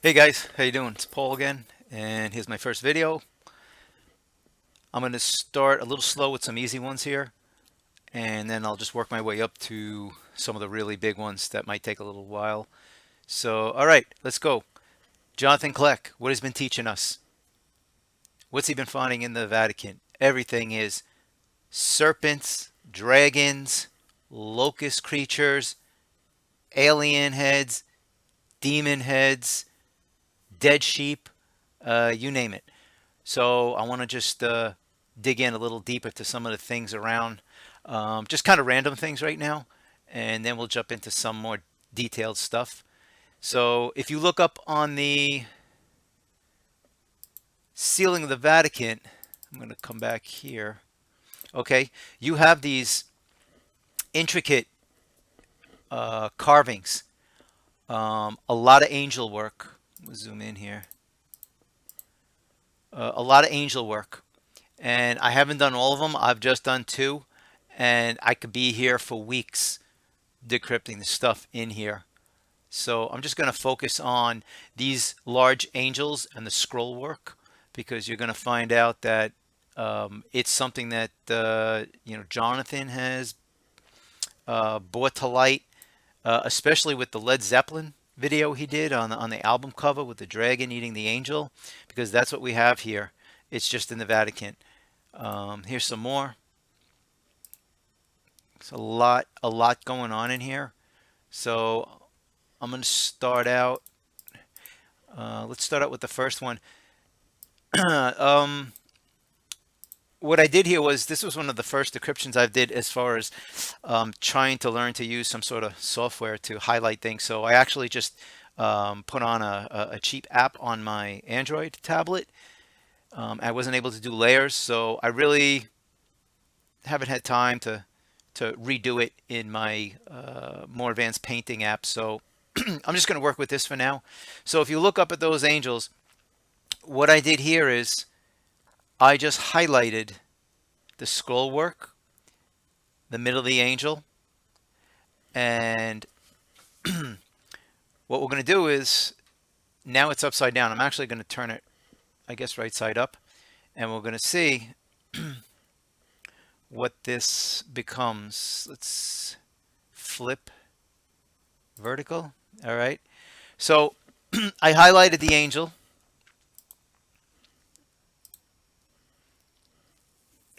Hey guys, how you doing? It's Paul again, and here's my first video. I'm going to start a little slow with some easy ones here, and then I'll just work my way up to some of the really big ones that might take a little while. So, all right, let's go. Jonathan Kleck, what has been teaching us? What's he been finding in the Vatican? Everything is serpents, dragons, locust creatures, alien heads, demon heads, dead sheep, you name it. So I want to just dig in a little deeper to some of the things around, just kind of random things right now, and then we'll jump into some more detailed stuff. So if you look up on the ceiling of the Vatican, I'm going to come back here. Okay, you have these intricate carvings, a lot of angel work. We'll zoom in here. A lot of angel work. And I haven't done all of them. I've just done two, and I could be here for weeks decrypting the stuff in here. So I'm just going to focus on these large angels and the scroll work because you're going to find out that it's something that Jonathan has brought to light, especially with the Led Zeppelin video he did on the album cover with the dragon eating the angel, because that's what we have here. It's just in the Vatican. Here's some more. It's a lot going on in here. So I'm going to start out. Let's start out with the first one. um, what I did here was this was one of the first decryptions I did as far as trying to learn to use some sort of software to highlight things. So I actually just put on a cheap app on my Android tablet. I wasn't able to do layers, so I really haven't had time to redo it in my more advanced painting app. So I'm just going to work with this for now. So if you look up at those angels, what I did here is I just highlighted the scroll work, the middle of the angel, and what we're going to do is now it's upside down. I'm actually going to turn it, I guess, right side up, and we're going to see what this becomes. Let's flip vertical. All right. So I highlighted the angel.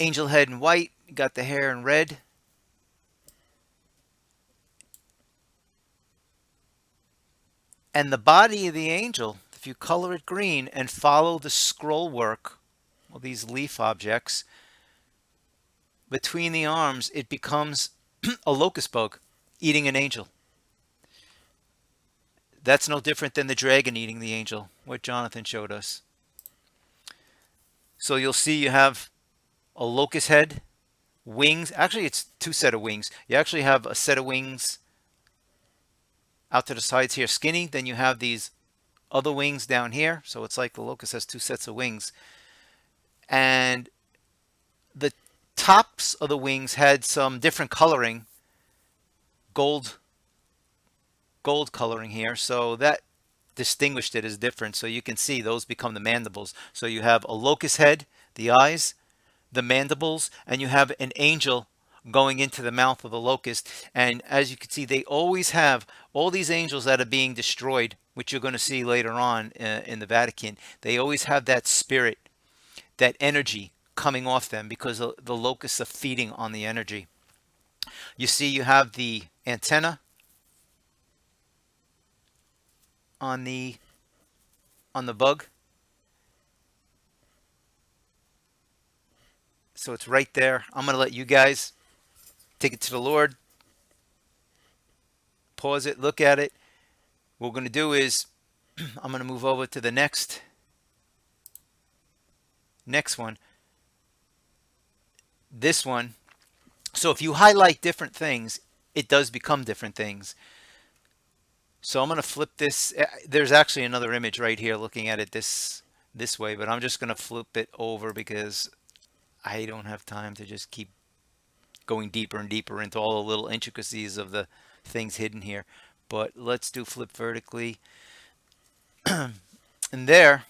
Angel head in white, got the hair in red. And the body of the angel, if you color it green and follow the scroll work, well, these leaf objects, between the arms, it becomes a locust bug eating an angel. That's no different than the dragon eating the angel, what Jonathan showed us. So you'll see you have a locust head, wings. Actually, it's two set of wings. You actually have a set of wings out to the sides here, skinny. Then you have these other wings down here. So it's like the locust has two sets of wings. And the tops of the wings had some different coloring, gold coloring here. So that distinguished it as different. So you can see those become the mandibles. So you have a locust head, the eyes, the mandibles, and you have an angel going into the mouth of the locust. And as you can see, they always have all these angels that are being destroyed, which you're going to see later on in the Vatican. They always have that spirit, that energy coming off them because the locusts are feeding on the energy. You see, you have the antenna on the bug. So it's right there. I'm going to let you guys take it to the Lord, pause it, look at it. What we're going to do is I'm going to move over to the next one. This one. So if you highlight different things, it does become different things. So I'm going to flip this. There's actually another image right here looking at it this way, but I'm just going to flip it over because I don't have time to just keep going deeper and deeper into all the little intricacies of the things hidden here. But let's do flip vertically. And there,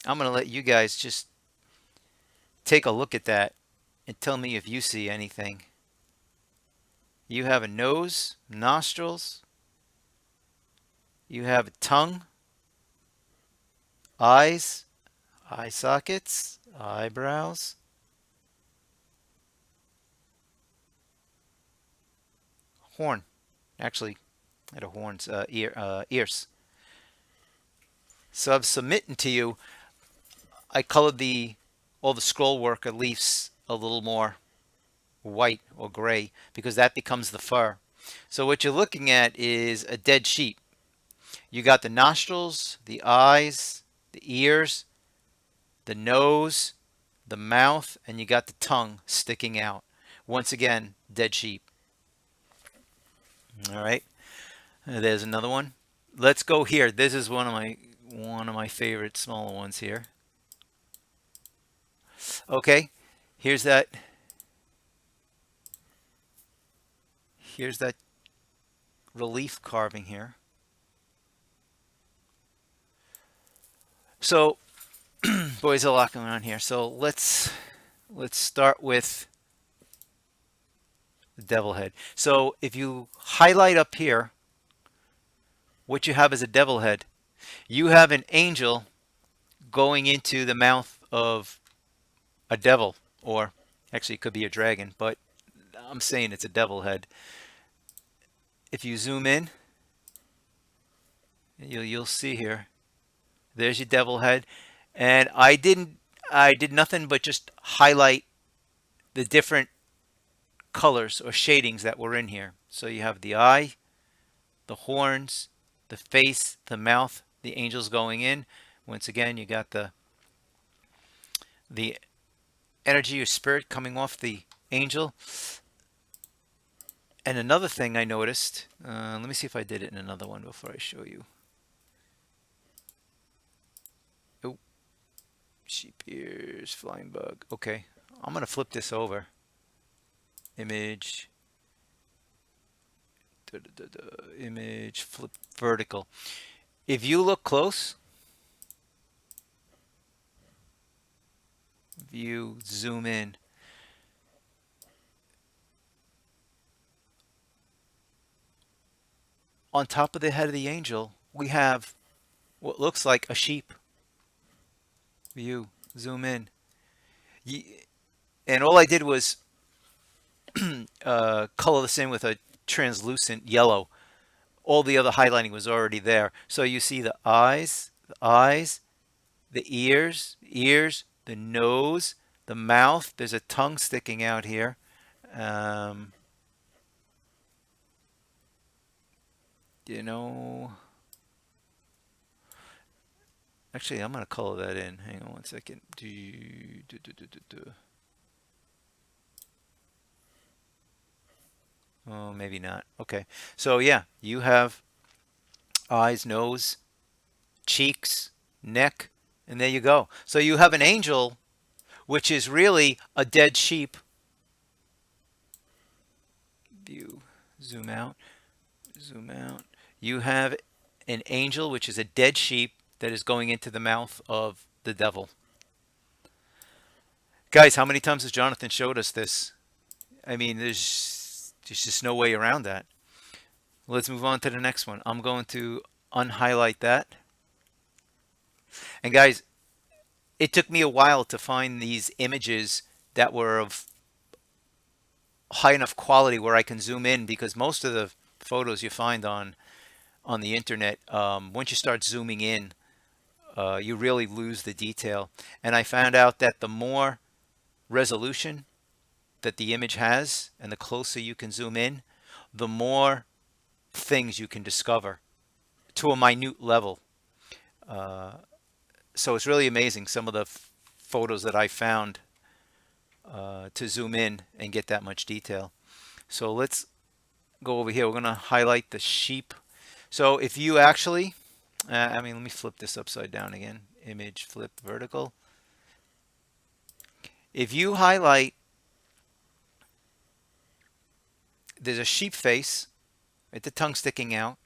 I'm going to let you guys just take a look at that and tell me if you see anything. You have a nose, nostrils, you have a tongue, eyes, eye sockets, eyebrows, horn. Actually, I had a horns, ears. So I'm submitting to you. I colored all the scroll work or leaves a little more white or gray because that becomes the fur. So what you're looking at is a dead sheep. You got the nostrils, the eyes, the ears, the nose, the mouth, and you got the tongue sticking out. Once again, dead sheep. All right. There's another one. Let's go here. This is one of my favorite smaller ones here. Okay. Here's that. Here's that relief carving here. So, boys, a lot going on here. So let's start with the devil head. So if you highlight up here, what you have is a devil head. You have an angel going into the mouth of a devil, or actually it could be a dragon, but I'm saying it's a devil head. If you zoom in, you'll see here. There's your devil head, and I did nothing but just highlight the different colors or shadings that were in here. So you have the eye, the horns, the face, the mouth, the angels going in. Once again, you got the energy or spirit coming off the angel. And another thing I noticed, let me see if I did it in another one before I show you. Oh, sheep ears, flying bug. Okay, I'm going to flip this over. Image, image, flip vertical. If you look close, view, zoom in. On top of the head of the angel, we have what looks like a sheep. View, zoom in. And all I did was color this in with a translucent yellow. All the other highlighting was already there. So you see the eyes, the ears, the nose, the mouth. There's a tongue sticking out here. Um, you know, actually, I'm going to color that in. Hang on one second. Oh, maybe not. Okay. So yeah, you have eyes, nose, cheeks, neck, and there you go. So you have an angel, which is really a dead sheep. View, zoom out, zoom out. You have an angel, which is a dead sheep that is going into the mouth of the devil. Guys, how many times has Jonathan showed us this? I mean, there's just no way around that. Let's move on to the next one. I'm going to unhighlight that. And guys, it took me a while to find these images that were of high enough quality where I can zoom in, because most of the photos you find on the internet, once you start zooming in, you really lose the detail. And I found out that the more resolution that the image has and the closer you can zoom in, the more things you can discover to a minute level. So it's really amazing, some of the photos that I found to zoom in and get that much detail. So let's go over here. We're going to highlight the sheep. So if you actually, let me flip this upside down again. Image, flip vertical. If you highlight, there's a sheep face with the tongue sticking out.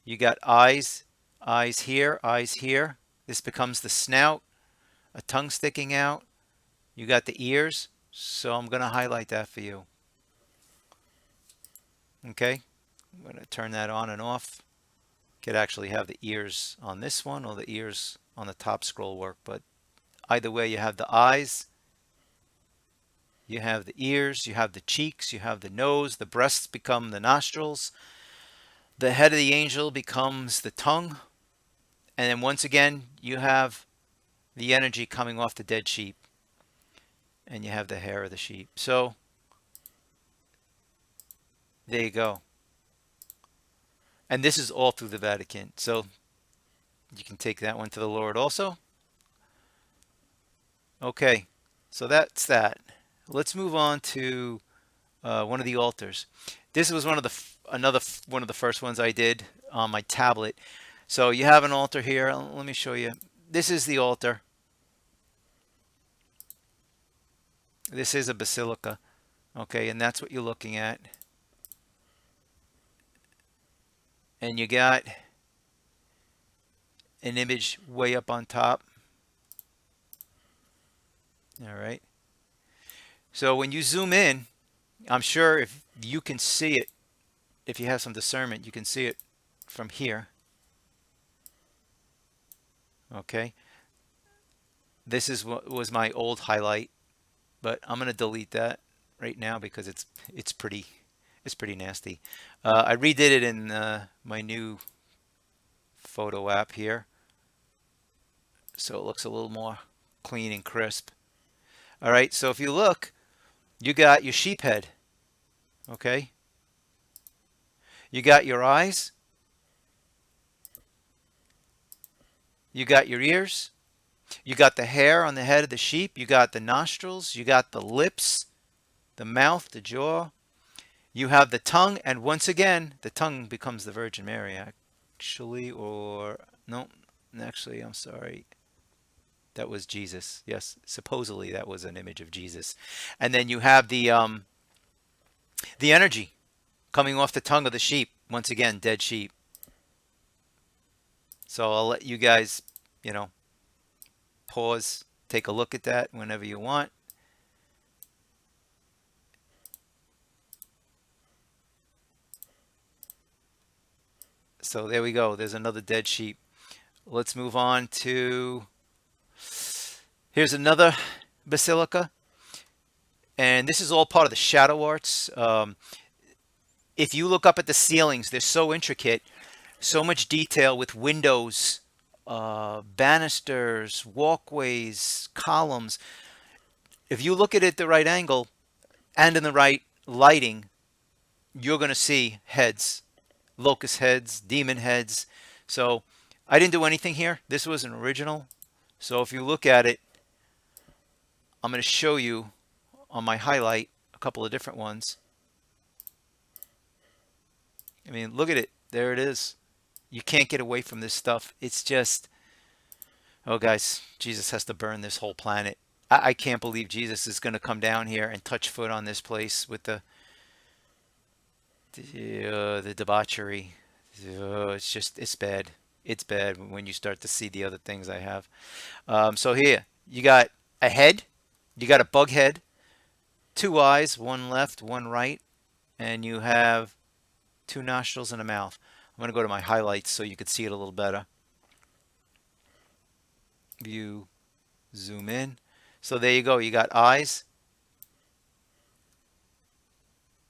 You got eyes, eyes here, eyes here. This becomes the snout, a tongue sticking out. You got the ears, so I'm going to highlight that for you. Okay, I'm going to turn that on and off. Could actually have the ears on this one or the ears on the top scroll work, but either way, you have the eyes, you have the ears, you have the cheeks, you have the nose, the breasts become the nostrils, the head of the angel becomes the tongue, and then once again, you have the energy coming off the dead sheep, and you have the hair of the sheep. So there you go. And this is all through the Vatican. So you can take that one to the Lord also. Okay, so that's that. Let's move on to one of the altars. This was one of one of the first ones I did on my tablet. So you have an altar here. Let me show you. This is the altar. This is a basilica. Okay, and that's what you're looking at. And you got an image way up on top. All right. So when you zoom in, I'm sure if you can see it, if you have some discernment, you can see it from here. Okay. This is what was my old highlight, but I'm going to delete that right now because it's pretty nasty. I redid it in my new photo app here, so it looks a little more clean and crisp. All right, so if you look, you got your sheep head. Okay, you got your eyes, you got your ears, you got the hair on the head of the sheep, you got the nostrils, you got the lips, the mouth, the jaw, you have the tongue, and once again, the tongue becomes the Virgin Mary, actually, or no, actually, I'm sorry. That was Jesus. Yes, supposedly that was an image of Jesus. And then you have the energy coming off the tongue of the sheep. Once again, dead sheep. So I'll let you guys, you know, pause, take a look at that whenever you want. So there we go. There's another dead sheep. Let's move on to, here's another basilica. And this is all part of the shadow arts. If you look up at the ceilings, they're so intricate, so much detail with windows, banisters, walkways, columns. If you look at it the right angle and in the right lighting, you're going to see heads, locust heads, demon heads. So I didn't do anything here. This was an original. So if you look at it, I'm going to show you on my highlight a couple of different ones. I mean, look at it. There it is. You can't get away from this stuff. It's just, oh, guys, Jesus has to burn this whole planet. I can't believe Jesus is going to come down here and touch foot on this place with the debauchery. It's just, it's bad. It's bad when you start to see the other things I have. So here, you got a head. You got a bug head. Two eyes, one left, one right. And you have two nostrils and a mouth. I'm going to go to my highlights so you can see it a little better. View, zoom in. So there you go. You got eyes,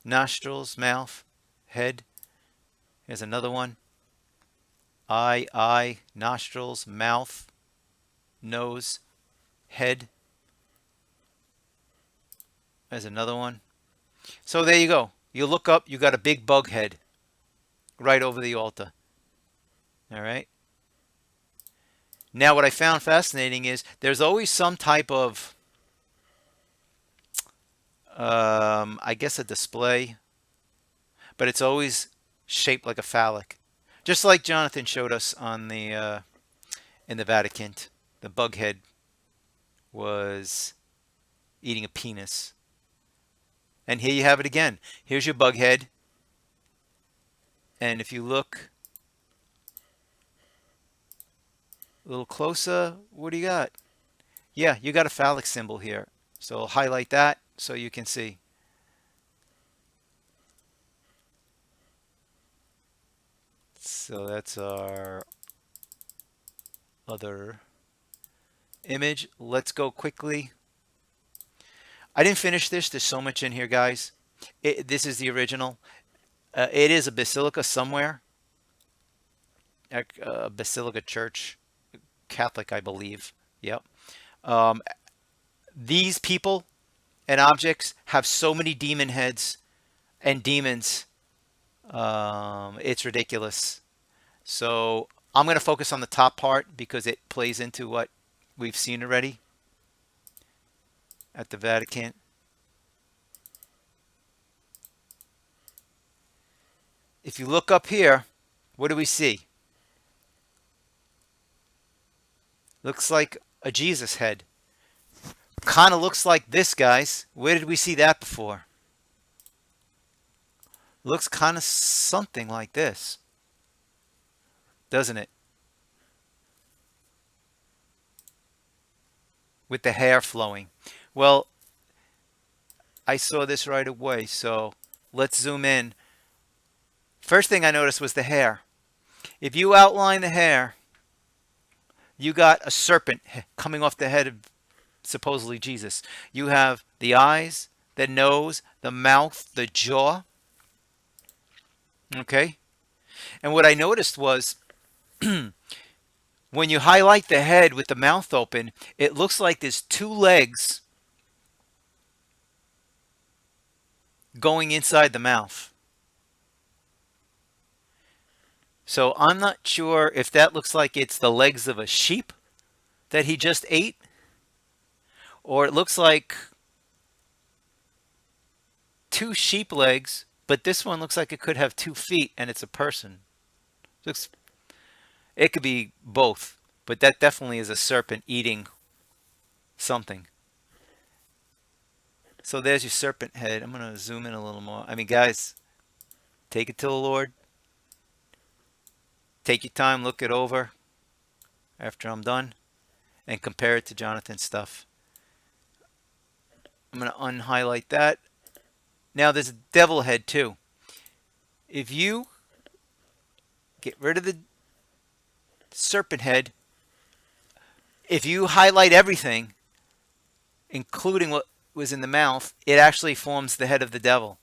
nostrils, mouth, head. Here's another one. Eye, nostrils, mouth, nose, head. There's another one. So there you go. You look up, you got a big bug head right over the altar. All right. Now, what I found fascinating is there's always some type of, I guess, a display, but it's always shaped like a phallic, just like Jonathan showed us on the in the Vatican. The bug head was eating a penis, and here you have it again. Here's your bug head, and if you look A little closer. What do you got? Yeah, you got a phallic symbol here. So I'll highlight that so you can see. So that's our other image. Let's go quickly. I didn't finish this. There's so much in here, guys. This is the original. It is a basilica somewhere. Basilica Church, Catholic, I believe. Yep. Um, these people and objects have so many demon heads and demons. It's ridiculous. So I'm going to focus on the top part because it plays into what we've seen already at the Vatican. If you look up here, what do we see? Looks like a Jesus head. Kind of looks like this, guys. Where did we see that before? Looks kind of something like this, doesn't it? With the hair flowing. Well, I saw this right away, so let's zoom in. First thing I noticed was the hair. If you outline the hair, you got a serpent coming off the head of supposedly Jesus. You have the eyes, the nose, the mouth, the jaw. Okay? And what I noticed was when you highlight the head with the mouth open, it looks like there's two legs going inside the mouth. So I'm not sure if that looks like it's the legs of a sheep that he just ate, or it looks like two sheep legs, but this one looks like it could have 2 feet and it's a person. It could be both, but that definitely is a serpent eating something. So there's your serpent head. I'm going to zoom in a little more. I mean, guys, take it to the Lord. Take your time, look it over after I'm done, and compare it to Jonathan's stuff. I'm going to unhighlight that. Now there's a devil head too. If you get rid of the serpent head, if you highlight everything, including what was in the mouth, it actually forms the head of the devil.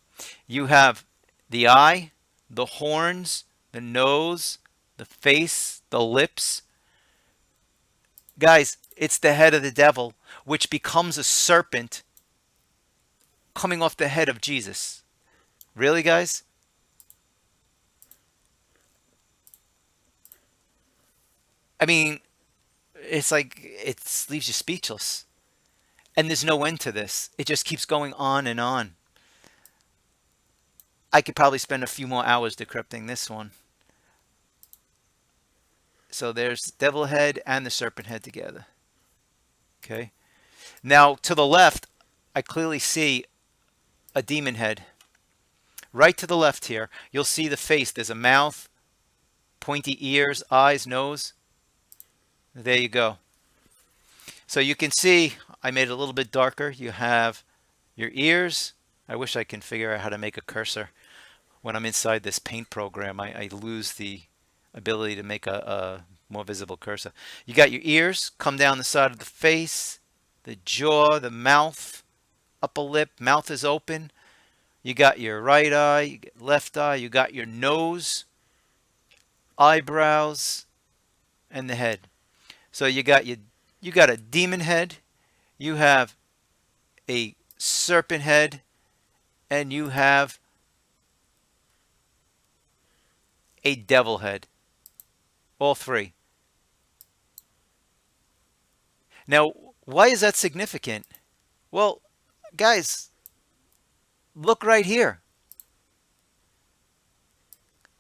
You have the eye, the horns, the nose, the face, the lips. Guys, it's the head of the devil, which becomes a serpent coming off the head of Jesus. Really, guys? I mean, it's like it leaves you speechless. And there's no end to this. It just keeps going on and on. I could probably spend a few more hours decrypting this one. So there's devil head and the serpent head together. Okay. Now to the left, I clearly see a demon head. Right to the left here, you'll see the face. There's a mouth, pointy ears, eyes, nose. There you go. So you can see I made it a little bit darker. You have your ears. I wish I can figure out how to make a cursor. When I'm inside this paint program, I lose the ability to make a more visible cursor. You got your ears, come down the side of the face, the jaw, the mouth, upper lip, mouth is open. You got your right eye, you get left eye, you got your nose, eyebrows, and the head. So you got a demon head, you have a serpent head, and you have a devil head. All three. Now, why is that significant? Well, guys, look right here.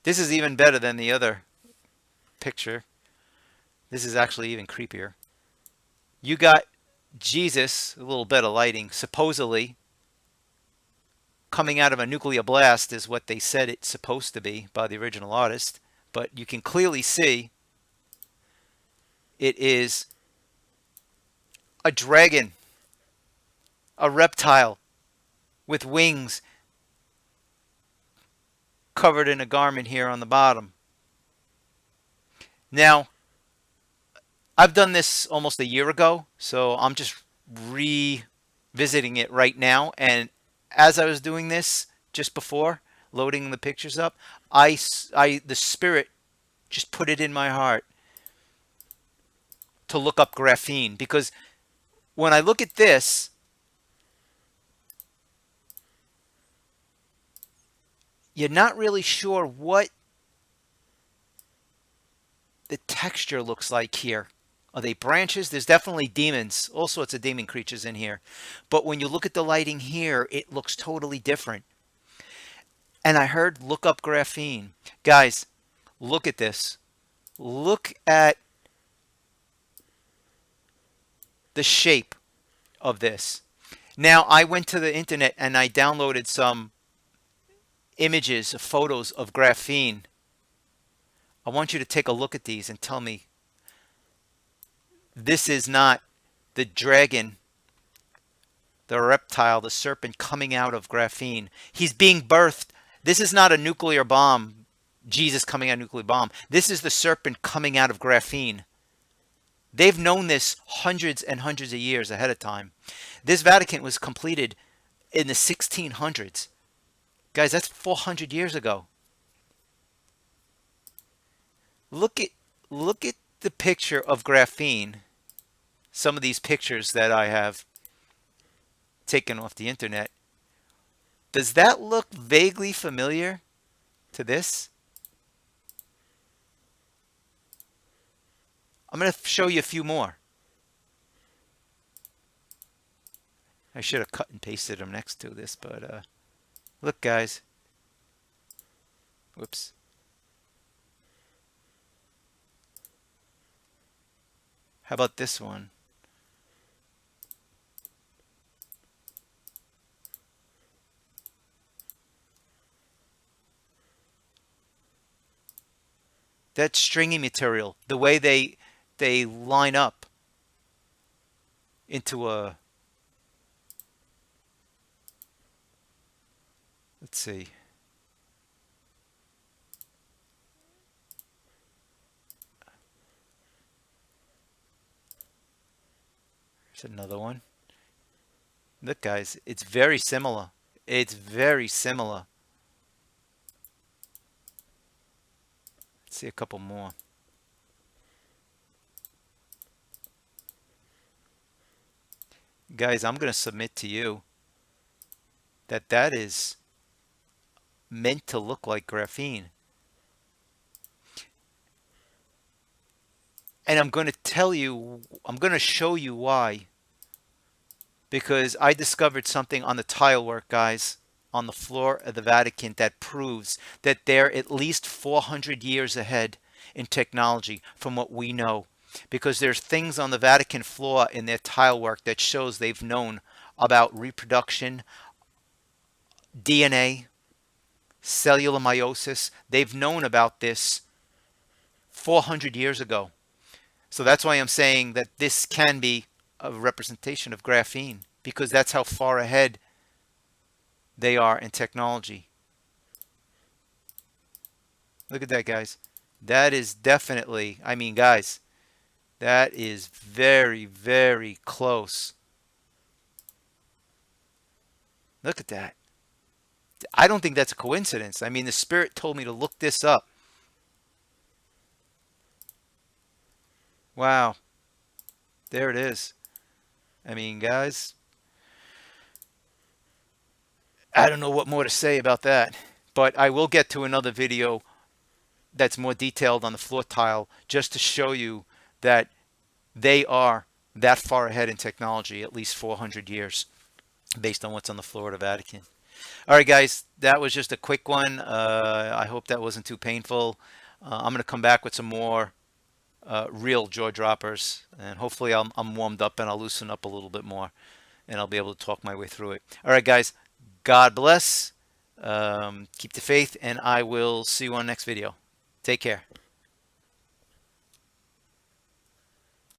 This is even better than the other picture. This is actually even creepier. You got Jesus, a little better lighting, supposedly coming out of a nuclear blast is what they said it's supposed to be by the original artist. But you can clearly see It is a dragon, a reptile with wings covered in a garment here on the bottom. Now, I've done this almost a year ago, so I'm just revisiting it right now. And as I was doing this just before loading the pictures up, the spirit just put it in my heart to look up graphene, because when I look at this, you're not really sure what the texture looks like here. Are they branches? There's definitely demons, all sorts of demon creatures in here. But when you look at the lighting here, it looks totally different. And I heard look up graphene. Guys, look at this. Look at the shape of this. Now, I went to the internet and I downloaded some images, photos of graphene. I want you to take a look at these and tell me this is not the dragon, the reptile, the serpent coming out of graphene. He's being birthed. This is not a nuclear bomb, Jesus coming out of a nuclear bomb. This is the serpent coming out of graphene. They've known this hundreds and hundreds of years ahead of time. This Vatican was completed in the 1600s. Guys, that's 400 years ago. Look at the picture of graphene. Some of these pictures that I have taken off the internet. Does that look vaguely familiar to this? I'm going to show you a few more. I should have cut and pasted them next to this, but look, guys. Whoops. How about this one? That stringy material, the way they line up into a, let's see. There's another one. Look, guys, it's very similar. It's very similar. Let's see a couple more. Guys, I'm going to submit to you that that is meant to look like graphene. And I'm going to tell you, I'm going to show you why. Because I discovered something on the tile work, guys, on the floor of the Vatican that proves that they're at least 400 years ahead in technology from what we know. Because there's things on the Vatican floor in their tile work that shows they've known about reproduction, DNA, cellular meiosis. They've known about this 400 years ago. So that's why I'm saying that this can be a representation of graphene, because that's how far ahead they are in technology. Look at that, guys. That is definitely, I mean, guys, that is very, very close. Look at that. I don't think that's a coincidence. I mean, the Spirit told me to look this up. Wow. There it is. I mean, guys, I don't know what more to say about that. But I will get to another video that's more detailed on the floor tile just to show you that they are that far ahead in technology, at least 400 years, based on what's on the floor of the Vatican. All right, guys, that was just a quick one. I hope that wasn't too painful. I'm going to come back with some more real jaw droppers, and hopefully I'm warmed up and I'll loosen up a little bit more, and I'll be able to talk my way through it. All right, guys, God bless. Keep the faith, and I will see you on the next video. Take care.